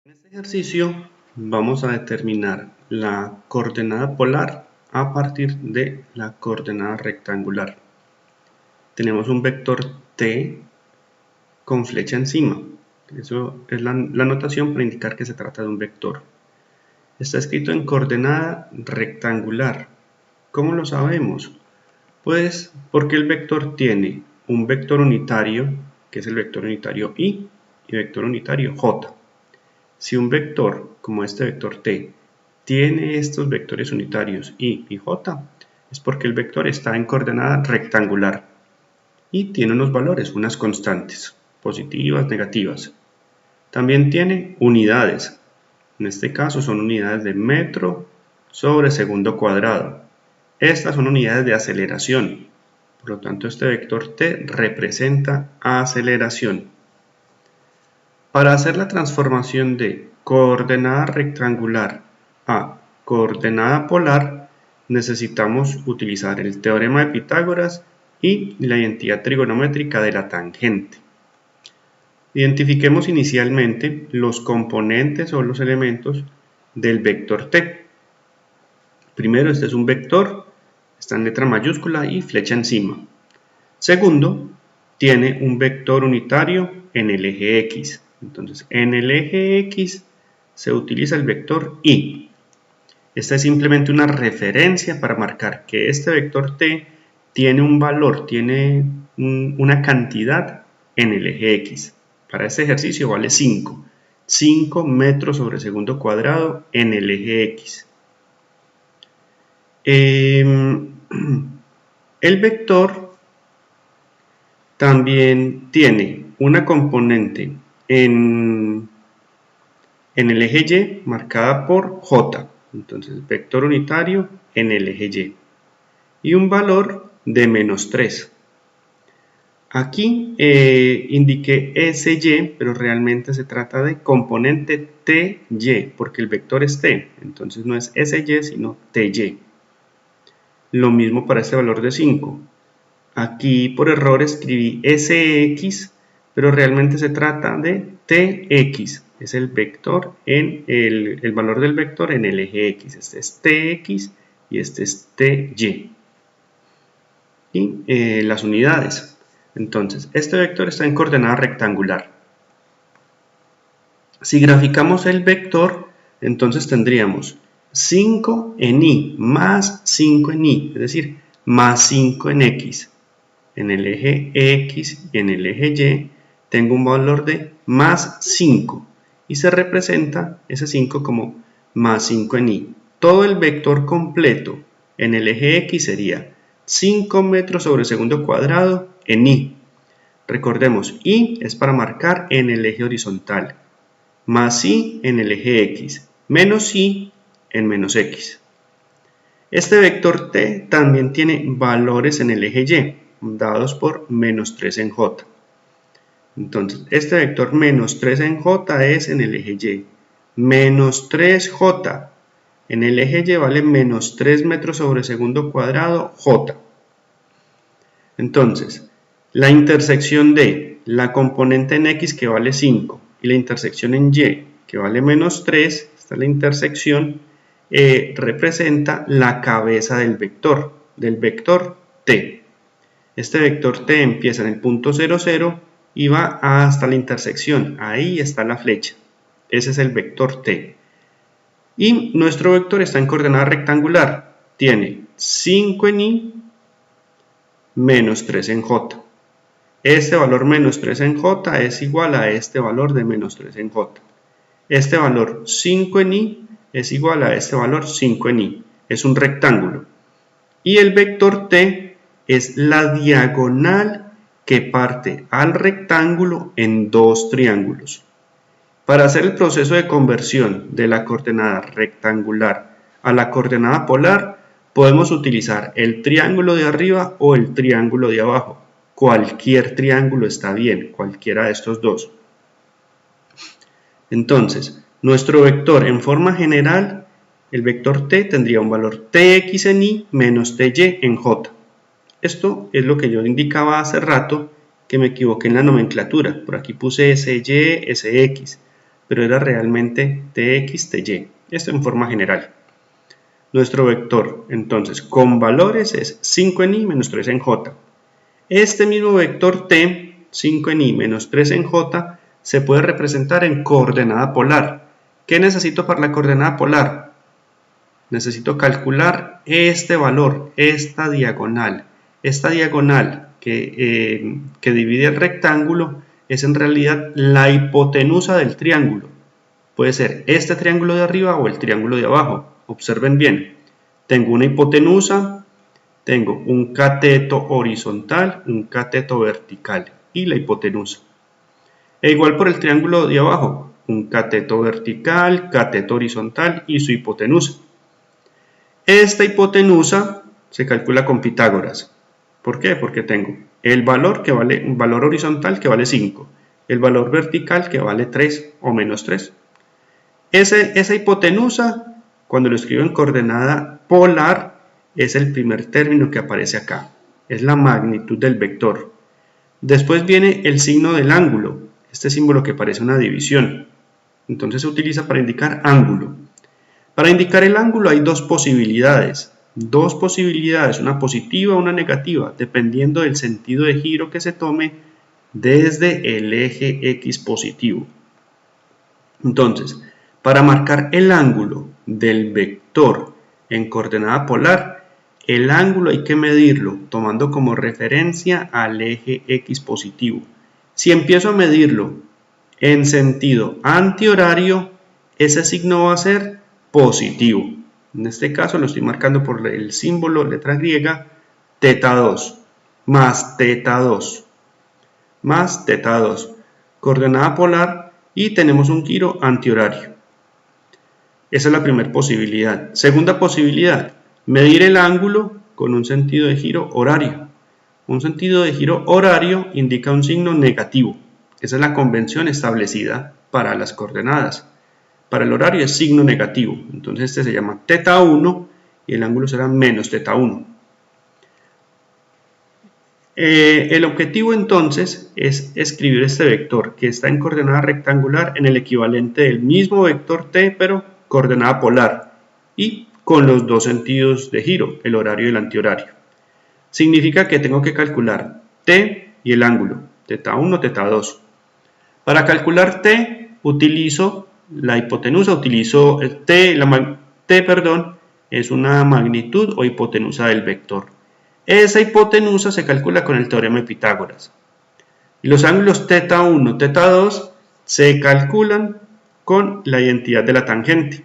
En este ejercicio vamos a determinar la coordenada polar a partir de la coordenada rectangular. Tenemos un vector t con flecha encima. Eso es la notación para indicar que se trata de un vector. Está escrito en coordenada rectangular. ¿Cómo lo sabemos? Pues porque el vector tiene un vector unitario, que es el vector unitario y vector unitario j. Si un vector, como este vector t, tiene estos vectores unitarios y j, es porque el vector está en coordenada rectangular y tiene unos valores, unas constantes, positivas, negativas. También tiene unidades. En este caso son unidades de metro sobre segundo cuadrado. Estas son unidades de aceleración. Por lo tanto, este vector t representa aceleración. Para hacer la transformación de coordenada rectangular a coordenada polar, necesitamos utilizar el teorema de Pitágoras y la identidad trigonométrica de la tangente. Identifiquemos inicialmente los componentes o los elementos del vector t. Primero, este es un vector, está en letra mayúscula y flecha encima. Segundo, tiene un vector unitario en el eje X. Entonces, en el eje X se utiliza el vector y. Esta es simplemente una referencia para marcar que este vector t tiene un valor, tiene una cantidad en el eje X. Para este ejercicio vale 5. 5 metros sobre segundo cuadrado en el eje X. El vector también tiene una componente en el eje Y marcada por J, entonces vector unitario en el eje Y, y un valor de menos 3. Aquí indiqué SY, pero realmente se trata de componente TY, porque el vector es T, entonces no es SY, sino TY. Lo mismo para este valor de 5. Aquí por error escribí SX, pero realmente se trata de TX. Es el vector en el valor del vector en el eje X. Este es TX y este es TY. Y las unidades. Entonces, este vector está en coordenada rectangular. Si graficamos el vector, entonces tendríamos 5 en Y más 5 en Y, es decir, más 5 en X. En el eje X y en el eje Y tengo un valor de más 5 y se representa ese 5 como más 5 en Y. Todo el vector completo en el eje X sería 5 metros sobre segundo cuadrado en Y. Recordemos, Y es para marcar en el eje horizontal, más Y en el eje X, menos Y en menos X. Este vector t también tiene valores en el eje Y, dados por menos 3 en J. Entonces, este vector menos 3 en J es en el eje Y. Menos 3J en el eje Y vale menos 3 metros sobre segundo cuadrado J. Entonces, la intersección de la componente en X que vale 5 y la intersección en Y que vale menos 3, esta es la intersección, representa la cabeza del vector t. Este vector t empieza en el punto 0, 0 y va hasta la intersección. Ahí está la flecha. Ese es el vector t. Y nuestro vector está en coordenada rectangular. Tiene 5 en Y menos 3 en J. Este valor menos 3 en J es igual a este valor de menos 3 en J. Este valor 5 en Y es igual a este valor 5 en Y. Es un rectángulo. Y el vector t es la diagonal que parte al rectángulo en dos triángulos. Para hacer el proceso de conversión de la coordenada rectangular a la coordenada polar, podemos utilizar el triángulo de arriba o el triángulo de abajo. Cualquier triángulo está bien, cualquiera de estos dos. Entonces, nuestro vector en forma general, el vector t tendría un valor tx en Y menos ty en j. Esto es lo que yo indicaba hace rato, que me equivoqué en la nomenclatura. Por aquí puse sy, sx. pero era realmente tx, ty. Esto en forma general. Nuestro vector, entonces, con valores es 5 en y menos 3 en j. Este mismo vector t, 5 en y menos 3 en j, se puede representar en coordenada polar. ¿Qué necesito para la coordenada polar? Necesito calcular este valor, esta diagonal. Esta diagonal que divide el rectángulo es en realidad la hipotenusa del triángulo. Puede ser este triángulo de arriba o el triángulo de abajo. Observen bien. Tengo una hipotenusa, tengo un cateto horizontal, un cateto vertical y la hipotenusa. E igual por el triángulo de abajo, un cateto vertical, cateto horizontal y su hipotenusa. Esta hipotenusa se calcula con Pitágoras. ¿Por qué? Porque tengo el valor un valor horizontal que vale 5, el valor vertical que vale 3 o menos 3. Esa hipotenusa, cuando lo escribo en coordenada polar, es el primer término que aparece acá. Es la magnitud del vector. Después viene el signo del ángulo, este símbolo que parece una división. Entonces se utiliza para indicar ángulo. Para indicar el ángulo hay dos posibilidades, una positiva o una negativa, dependiendo del sentido de giro que se tome desde el eje X positivo. Entonces, para marcar el ángulo del vector en coordenada polar, el ángulo hay que medirlo tomando como referencia al eje X positivo. Si empiezo a medirlo en sentido antihorario, ese signo va a ser positivo. En este caso lo estoy marcando por el símbolo letra griega θ2 más θ2 más θ2, coordenada polar, y tenemos un giro antihorario. Esa es la primera posibilidad. Segunda posibilidad, medir el ángulo con un sentido de giro horario. Un sentido de giro horario indica un signo negativo. Esa es la convención establecida para las coordenadas. Para el horario es signo negativo, entonces este se llama θ1 y el ángulo será menos θ1. El objetivo entonces es escribir este vector que está en coordenada rectangular en el equivalente del mismo vector t, pero coordenada polar y con los dos sentidos de giro, el horario y el antihorario. Significa que tengo que calcular t y el ángulo, θ1, θ2. Para calcular t utilizo la hipotenusa, utilizo t es una magnitud o hipotenusa del vector. Esa hipotenusa se calcula con el teorema de Pitágoras. Y los ángulos θ1, θ2 se calculan con la identidad de la tangente.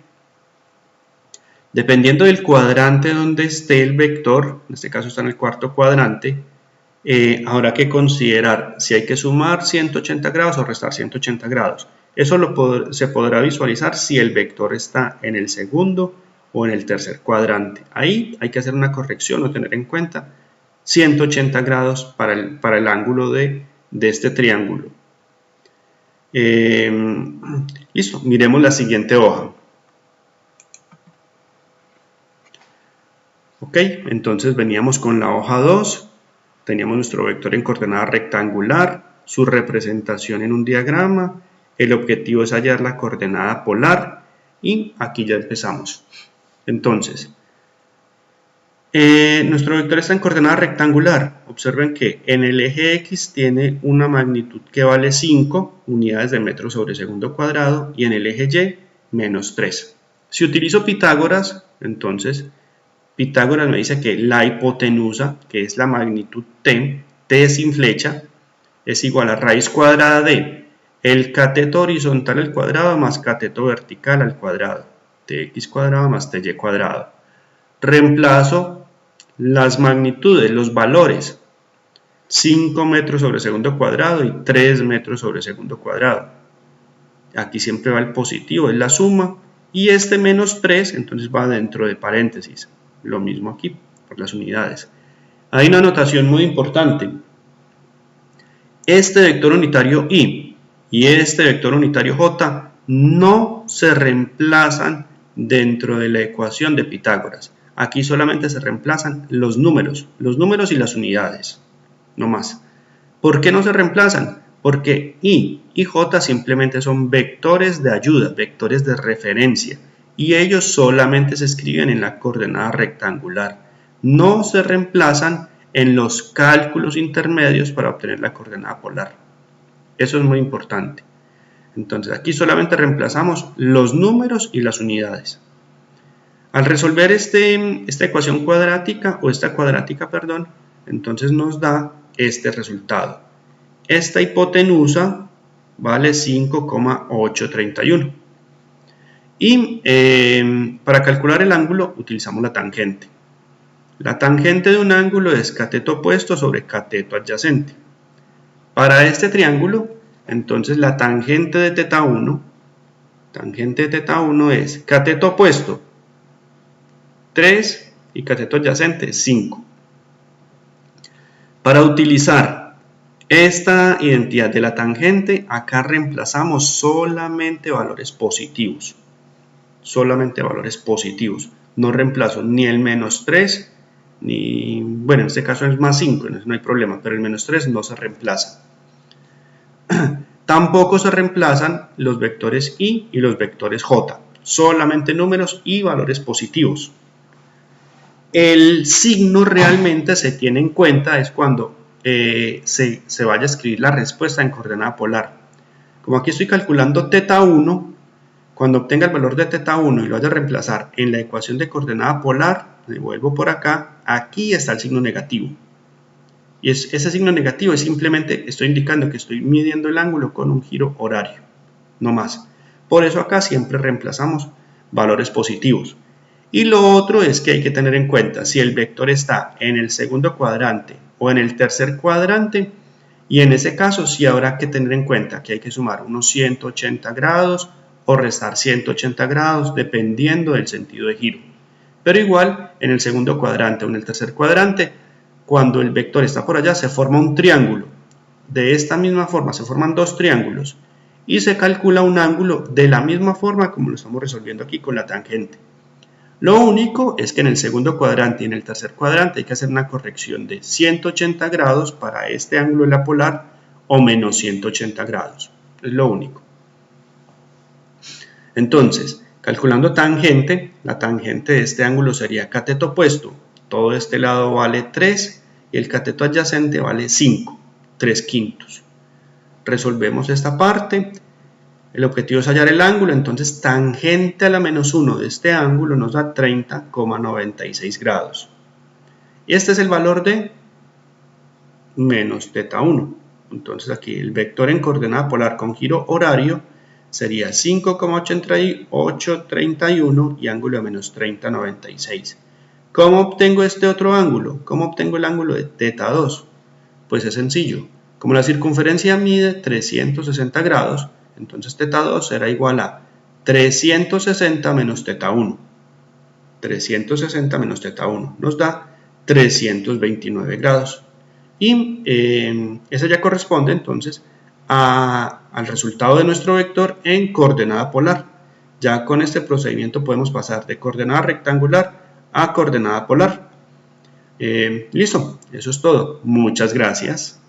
Dependiendo del cuadrante donde esté el vector, en este caso está en el cuarto cuadrante, habrá que considerar si hay que sumar 180 grados o restar 180 grados. Eso se podrá visualizar si el vector está en el segundo o en el tercer cuadrante. Ahí hay que hacer una corrección o tener en cuenta 180 grados para el ángulo de este triángulo. Listo, miremos la siguiente hoja. Ok, entonces veníamos con la hoja 2, teníamos nuestro vector en coordenada rectangular, su representación en un diagrama, el objetivo es hallar la coordenada polar y aquí ya empezamos. Entonces, nuestro vector está en coordenada rectangular. Observen que en el eje X tiene una magnitud que vale 5 unidades de metro sobre segundo cuadrado y en el eje Y menos 3. Si utilizo Pitágoras, entonces Pitágoras me dice que la hipotenusa, que es la magnitud t sin flecha, es igual a raíz cuadrada de el cateto horizontal al cuadrado más cateto vertical al cuadrado, tx cuadrado más ty cuadrado. Reemplazo las magnitudes, los valores, 5 metros sobre segundo cuadrado y 3 metros sobre segundo cuadrado. Aquí siempre va el positivo, es la suma, y este menos 3 entonces va dentro de paréntesis. Lo mismo aquí, por las unidades. Hay una notación muy importante. Este vector unitario y este vector unitario j no se reemplazan dentro de la ecuación de Pitágoras. Aquí solamente se reemplazan los números y las unidades, no más. ¿Por qué no se reemplazan? porque I y J simplemente son vectores de ayuda, vectores de referencia, y ellos solamente se escriben en la coordenada rectangular. No se reemplazan en los cálculos intermedios para obtener la coordenada polar. Eso es muy importante. Entonces aquí solamente reemplazamos los números y las unidades. Al resolver esta ecuación cuadrática, o esta cuadrática, perdón, entonces nos da este resultado. Esta hipotenusa vale 5,831. Y para calcular el ángulo utilizamos la tangente. La tangente de un ángulo es cateto opuesto sobre cateto adyacente. Para este triángulo, entonces la tangente de teta 1 es cateto opuesto 3 y cateto adyacente 5. Para utilizar esta identidad de la tangente, acá reemplazamos solamente valores positivos. Solamente valores positivos. No reemplazo ni el menos 3, ni, bueno, en este caso es más 5, no hay problema, pero el menos 3 no se reemplaza. Tampoco se reemplazan los vectores I y los vectores J, solamente números y valores positivos. El signo realmente se tiene en cuenta es cuando se vaya a escribir la respuesta en coordenada polar. Como aquí estoy calculando teta 1, cuando obtenga el valor de teta 1 y lo vaya a reemplazar en la ecuación de coordenada polar, le vuelvo por acá, aquí está el signo negativo. Y ese signo negativo es simplemente, estoy indicando que estoy midiendo el ángulo con un giro horario, no más. Por eso acá siempre reemplazamos valores positivos. Y lo otro es que hay que tener en cuenta si el vector está en el segundo cuadrante o en el tercer cuadrante, y en ese caso sí habrá que tener en cuenta que hay que sumar unos 180 grados o restar 180 grados dependiendo del sentido de giro. Pero igual en el segundo cuadrante o en el tercer cuadrante, cuando el vector está por allá se forma un triángulo. De esta misma forma se forman dos triángulos y se calcula un ángulo de la misma forma como lo estamos resolviendo aquí con la tangente. Lo único es que en el segundo cuadrante y en el tercer cuadrante hay que hacer una corrección de 180 grados para este ángulo de la polar o menos 180 grados. Es lo único. Entonces, calculando tangente, la tangente de este ángulo sería cateto opuesto. Todo este lado vale 3 y el cateto adyacente vale 5, 3/5. Resolvemos esta parte. El objetivo es hallar el ángulo, entonces tangente a la menos 1 de este ángulo nos da 30,96 grados. Y este es el valor de menos teta 1. Entonces aquí el vector en coordenada polar con giro horario sería 5,831 y ángulo de menos 30,96. ¿Cómo obtengo este otro ángulo? ¿Cómo obtengo el ángulo de teta 2? Pues es sencillo. Como la circunferencia mide 360 grados, entonces teta 2 será igual a 360 menos teta 1. 360 menos teta 1 nos da 329 grados. Y eso ya corresponde entonces al resultado de nuestro vector en coordenada polar. Ya con este procedimiento podemos pasar de coordenada rectangular a coordenada polar. Listo, eso es todo. Muchas gracias.